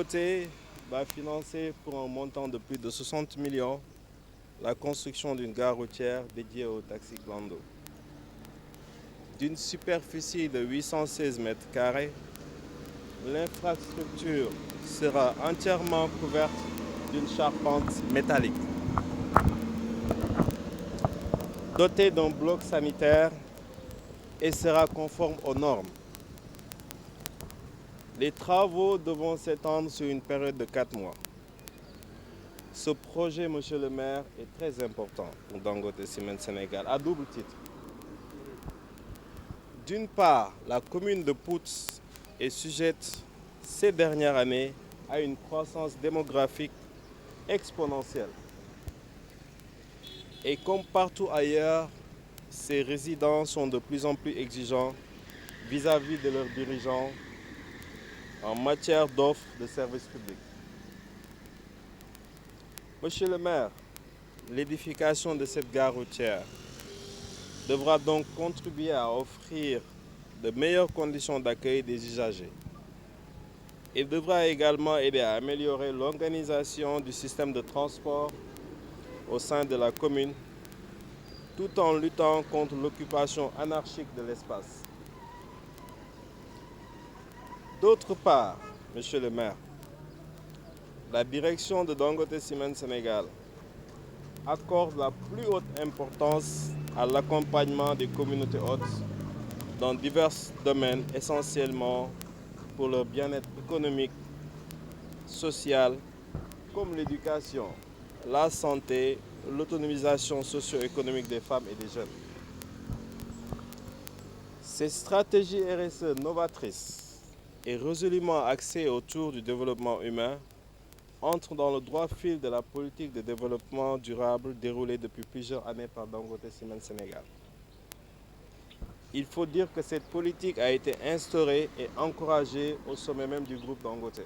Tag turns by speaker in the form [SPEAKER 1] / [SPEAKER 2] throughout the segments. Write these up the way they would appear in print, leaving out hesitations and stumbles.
[SPEAKER 1] Dangote va financer pour un montant de plus de 60 millions la construction d'une gare routière dédiée au taxi clando. D'une superficie de 816 mètres carrés, l'infrastructure sera entièrement couverte d'une charpente métallique. Dotée d'un bloc sanitaire et sera conforme aux normes. Les travaux devront s'étendre sur une période de 4 mois. Ce projet, monsieur le maire, est très important pour Dangote Cement Sénégal à double titre. D'une part, la commune de Pout est sujette ces dernières années à une croissance démographique exponentielle. Et comme partout ailleurs, ses résidents sont de plus en plus exigeants vis-à-vis de leurs dirigeants en matière d'offres de services publics. Monsieur le maire, l'édification de cette gare routière devra donc contribuer à offrir de meilleures conditions d'accueil des usagers. Il devra également aider à améliorer l'organisation du système de transport au sein de la commune, tout en luttant contre l'occupation anarchique de l'espace. D'autre part, monsieur le maire, la direction de Dangote Cement Sénégal accorde la plus haute importance à l'accompagnement des communautés hôtes dans divers domaines, essentiellement pour leur bien-être économique, social, comme l'éducation, la santé, l'autonomisation socio-économique des femmes et des jeunes. Ces stratégies RSE novatrices et résolument axées autour du développement humain entrent dans le droit fil de la politique de développement durable déroulée depuis plusieurs années par Dangote Cement Sénégal. Il faut dire que cette politique a été instaurée et encouragée au sommet même du groupe Dangote.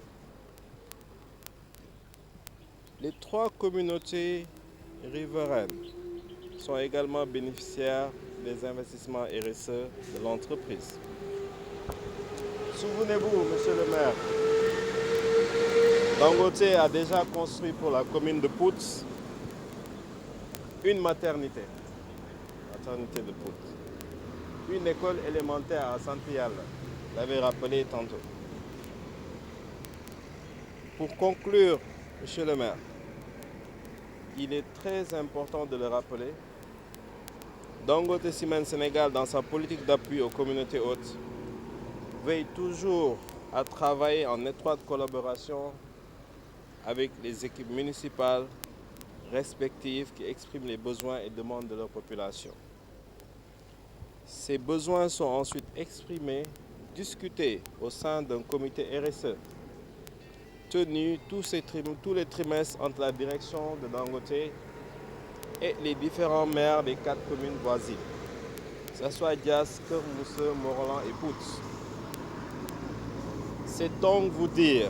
[SPEAKER 1] Les 3 communautés riveraines sont également bénéficiaires des investissements RSE de l'entreprise. Souvenez-vous, monsieur le maire, Dangote a déjà construit pour la commune de Pout une maternité de Pout, une école élémentaire à Santiyal, vous l'avez rappelé tantôt. Pour conclure, monsieur le maire, il est très important de le rappeler, Dangote Cement Sénégal, dans sa politique d'appui aux communautés hôtes, veille toujours à travailler en étroite collaboration avec les équipes municipales respectives qui expriment les besoins et demandes de leur population. Ces besoins sont ensuite exprimés, discutés au sein d'un comité RSE, tenu tous les trimestres entre la direction de Dangote et les différents maires des 4 communes voisines, que ce soit Dias, Keur Mousse, Morolan et Pout. C'est donc vous dire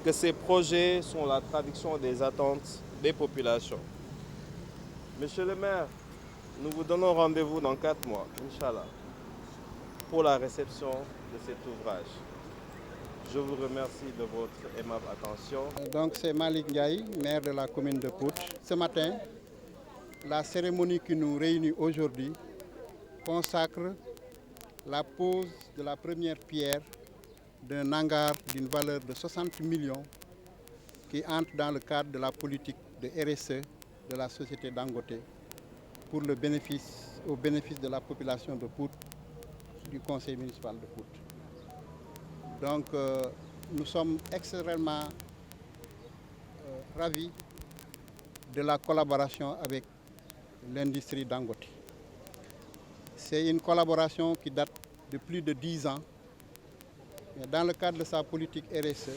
[SPEAKER 1] que ces projets sont la traduction des attentes des populations. Monsieur le maire, nous vous donnons rendez-vous dans 4 mois, Inch'Allah, pour la réception de cet ouvrage. Je vous remercie de votre aimable attention.
[SPEAKER 2] Donc c'est Malik Ndiaye, maire de la commune de Pout. Ce matin, la cérémonie qui nous réunit aujourd'hui consacre la pose de la première pierre d'un hangar d'une valeur de 60 millions qui entre dans le cadre de la politique de RSE de la société Dangote pour au bénéfice de la population de Pout, du conseil municipal de Pout. Donc nous sommes extrêmement ravis de la collaboration avec l'industrie Dangote. C'est une collaboration qui date de plus de 10 ans. Mais dans le cadre de sa politique RSE,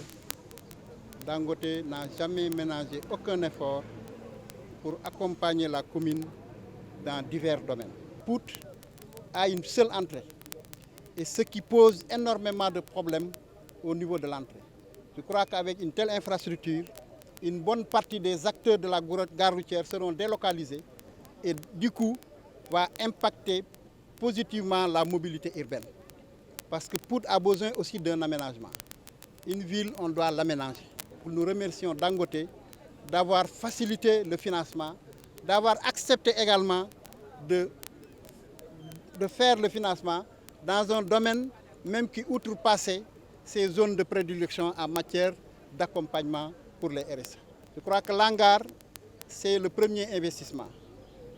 [SPEAKER 2] Dangote n'a jamais ménagé aucun effort pour accompagner la commune dans divers domaines. Pout a une seule entrée, et ce qui pose énormément de problèmes au niveau de l'entrée. Je crois qu'avec une telle infrastructure, une bonne partie des acteurs de la gare routière seront délocalisés et du coup va impacter positivement la mobilité urbaine. Parce que Pout a besoin aussi d'un aménagement. une ville, on doit l'aménager. Nous remercions Dangote d'avoir facilité le financement, d'avoir accepté également de faire le financement dans un domaine même qui outrepassait ces zones de prédilection en matière d'accompagnement pour les RSE. Je crois que l'hangar, c'est le premier investissement.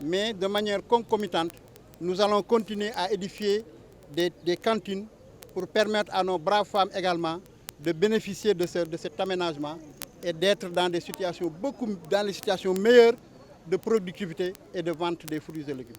[SPEAKER 2] Mais de manière concomitante, nous allons continuer à édifier des cantines pour permettre à nos braves femmes également de bénéficier de cet aménagement et d'être dans des situations meilleures de productivité et de vente des fruits et légumes.